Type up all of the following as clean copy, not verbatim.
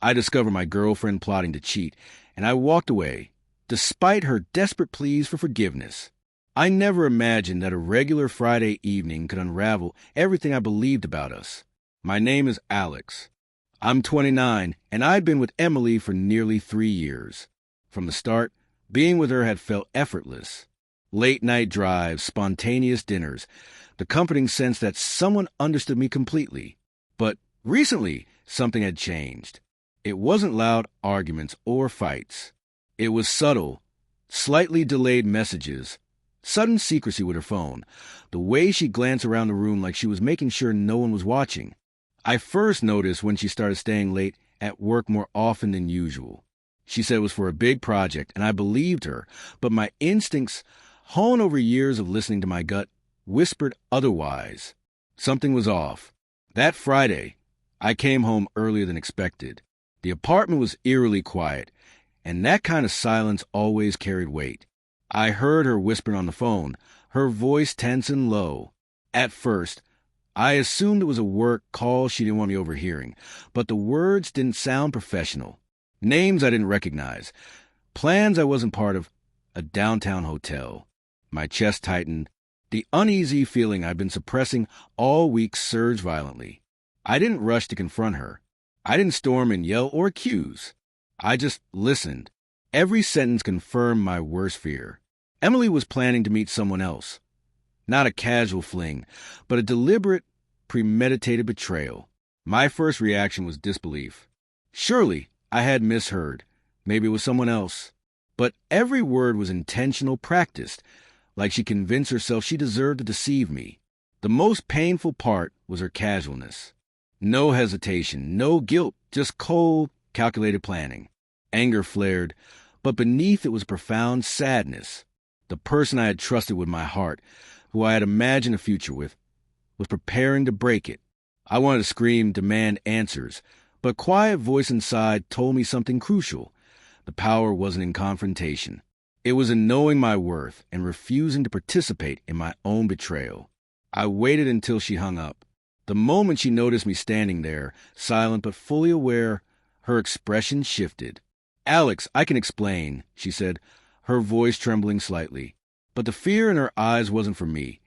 I discovered my girlfriend plotting to cheat, and I walked away, despite her desperate pleas for forgiveness. I never imagined that a regular Friday evening could unravel everything I believed about us. My name is Alex. I'm 29, and I'd been with Emily for nearly 3 years. From the start, being with her had felt effortless. Late-night drives, spontaneous dinners, the comforting sense that someone understood me completely. But recently, something had changed. It wasn't loud arguments or fights. It was subtle, slightly delayed messages, sudden secrecy with her phone, the way she glanced around the room like she was making sure no one was watching. I first noticed when she started staying late at work more often than usual. She said it was for a big project, and I believed her, but my instincts, honed over years of listening to my gut, whispered otherwise. Something was off. That Friday, I came home earlier than expected. The apartment was eerily quiet, and that kind of silence always carried weight. I heard her whispering on the phone, her voice tense and low. At first, I assumed it was a work call she didn't want me overhearing, but the words didn't sound professional. Names I didn't recognize. Plans I wasn't part of. A downtown hotel. My chest tightened. The uneasy feeling I'd been suppressing all week surged violently. I didn't rush to confront her. I didn't storm and yell or accuse. I just listened. Every sentence confirmed my worst fear. Emily was planning to meet someone else. Not a casual fling, but a deliberate, premeditated betrayal. My first reaction was disbelief. Surely I had misheard. Maybe it was someone else. But every word was intentional, practiced, like she convinced herself she deserved to deceive me. The most painful part was her casualness. No hesitation, no guilt, just cold, calculated planning. Anger flared, but beneath it was profound sadness. The person I had trusted with my heart, who I had imagined a future with, was preparing to break it. I wanted to scream, demand answers, but a quiet voice inside told me something crucial. The power wasn't in confrontation. It was in knowing my worth and refusing to participate in my own betrayal. I waited until she hung up. The moment she noticed me standing there, silent but fully aware, her expression shifted. "Alex, I can explain," she said, her voice trembling slightly. But the fear in her eyes wasn't for me.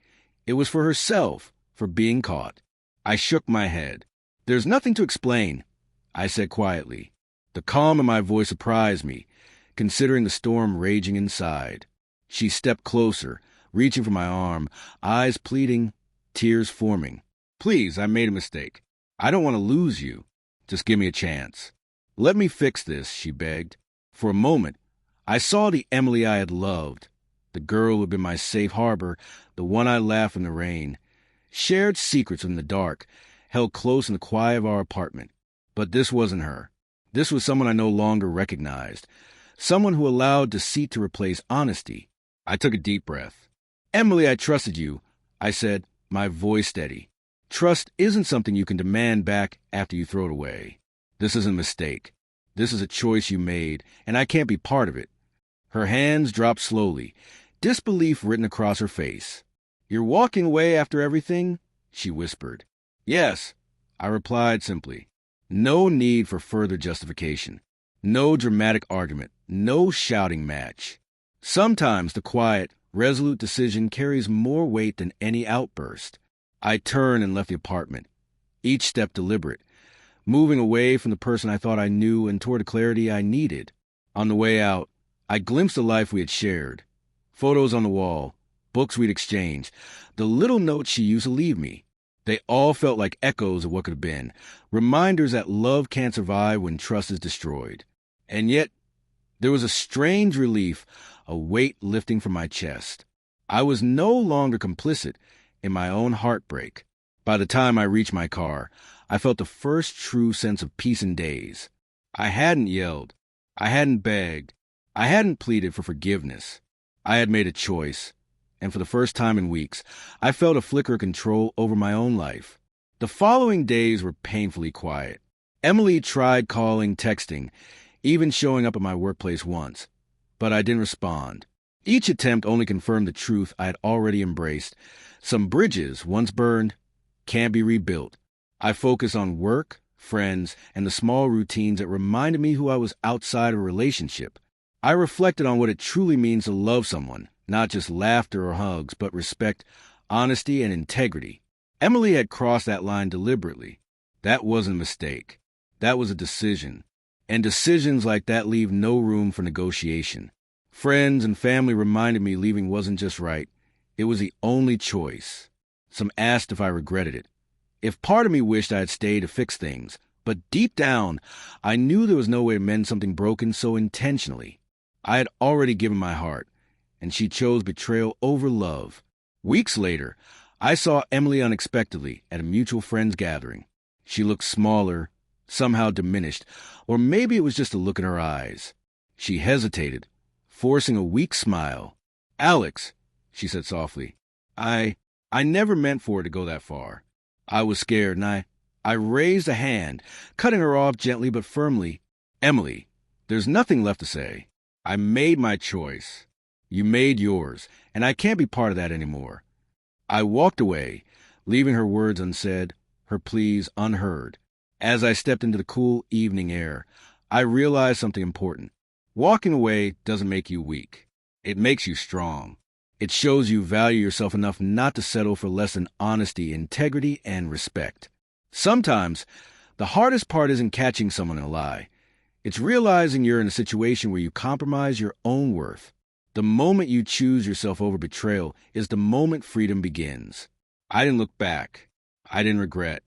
It was for herself, for being caught. I shook my head. "There's nothing to explain," I said quietly. The calm in my voice surprised me, considering the storm raging inside. She stepped closer, reaching for my arm, eyes pleading, tears forming. "Please, I made a mistake. I don't want to lose you. Just give me a chance. Let me fix this," she begged. For a moment, I saw the Emily I had loved, the girl who had been my safe harbor, the one I laughed in the rain, shared secrets in the dark, held close in the quiet of our apartment. But this wasn't her. This was someone I no longer recognized, someone who allowed deceit to replace honesty. I took a deep breath. "Emily, I trusted you," I said, my voice steady. "Trust isn't something you can demand back after you throw it away. This isn't a mistake. This is a choice you made, and I can't be part of it." Her hands dropped slowly, disbelief written across her face. "You're walking away after everything?" she whispered. "Yes," I replied simply. No need for further justification. No dramatic argument. No shouting match. Sometimes the quiet, resolute decision carries more weight than any outburst. I turned and left the apartment, each step deliberate, moving away from the person I thought I knew and toward the clarity I needed. On the way out, I glimpsed the life we had shared. Photos on the wall, books we'd exchanged, the little notes she used to leave me. They all felt like echoes of what could have been, reminders that love can't survive when trust is destroyed. And yet, there was a strange relief, a weight lifting from my chest. I was no longer complicit in my own heartbreak. By the time I reached my car, I felt the first true sense of peace in days. I hadn't yelled. I hadn't begged. I hadn't pleaded for forgiveness. I had made a choice. And for the first time in weeks, I felt a flicker of control over my own life. The following days were painfully quiet. Emily tried calling, texting, even showing up at my workplace once, but I didn't respond. Each attempt only confirmed the truth I had already embraced. Some bridges, once burned, can't be rebuilt. I focused on work, friends, and the small routines that reminded me who I was outside of a relationship. I reflected on what it truly means to love someone, not just laughter or hugs, but respect, honesty, and integrity. Emily had crossed that line deliberately. That wasn't a mistake. That was a decision. And decisions like that leave no room for negotiation. Friends and family reminded me leaving wasn't just right. It was the only choice. Some asked if I regretted it. If part of me wished I had stayed to fix things, but deep down, I knew there was no way to mend something broken so intentionally. I had already given my heart, and she chose betrayal over love. Weeks later, I saw Emily unexpectedly at a mutual friends gathering. She looked smaller, somehow diminished, or maybe it was just a look in her eyes. She hesitated, forcing a weak smile. "Alex," she said softly, I never meant for it to go that far." I was scared, and I raised a hand, cutting her off gently but firmly. "Emily, there's nothing left to say. I made my choice. You made yours, and I can't be part of that anymore." I walked away, leaving her words unsaid, her pleas unheard. As I stepped into the cool evening air, I realized something important. Walking away doesn't make you weak. It makes you strong. It shows you value yourself enough not to settle for less than honesty, integrity, and respect. Sometimes, the hardest part isn't catching someone in a lie. It's realizing you're in a situation where you compromise your own worth. The moment you choose yourself over betrayal is the moment freedom begins. I didn't look back. I didn't regret.